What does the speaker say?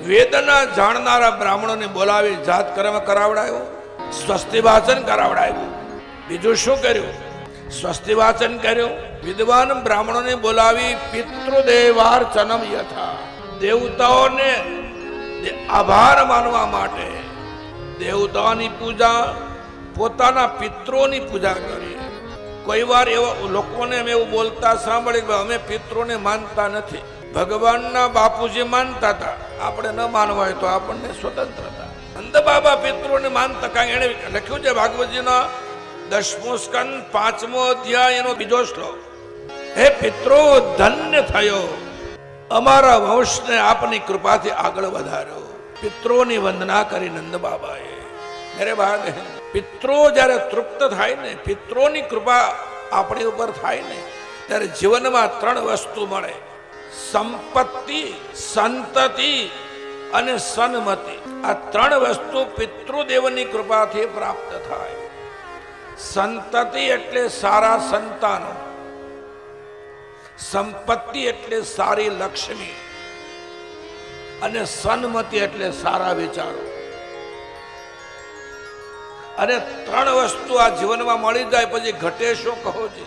વેદના જાણનારા બ્રાહ્મણોને બોલાવી જાત કર્મ કરાવડાયો, સ્વસ્તિ વાચન કરાવડાયું. બીજું શું કર્યું? સ્વસ્તિ વાચન કર્યું. વિદ્વાન બ્રાહ્મણોને બોલાવી પિતૃદેવાર્ચનમ યથા, દેવતાઓને આભાર માનવા માટે દેવતાઓની પૂજા, પોતાના પિતૃઓની પૂજા કરી. કોઈ વાર એવા લોકોને અમે એવું બોલતા સાંભળી કે અમે પિતૃને માનતા નથી. ભગવાનના બાપુજી માનતા હતા, આપણે ન માનવા હોય તો આપણને સ્વતંત્રતા. નંદ બાબા પિતૃને માનતા, કારણ એને લખ્યું છે ભાગવતજીના 10મો સ્કંદ 5મો અધ્યાય એનો બીજો શ્લોક, હે પિતૃ ધન્ય થયો, અમારા વંશને આપની કૃપાથી આગળ વધાર્યો. પિતૃની વંદના કરી નંદ બાબાએ. મેરે ભાગ પિતૃ જ્યારે તૃપ્ત થાય ને, પિતૃની કૃપા આપણી ઉપર થાય ને, ત્યારે જીવનમાં 3 વસ્તુ મળે: સંપત્તિ, સંતતિ અને સન્મતિ. આ 3 વસ્તુ પિતૃદેવની કૃપાથી પ્રાપ્ત થાય. સંતતિ એટલે સારા સંતાનો, સંપત્તિ એટલે સારી લક્ષ્મી, અને સન્મતિ એટલે સારા વિચારો. અને 3 વસ્તુ આ જીવનમાં મળી જાય પછી ઘટે શું કહો છે?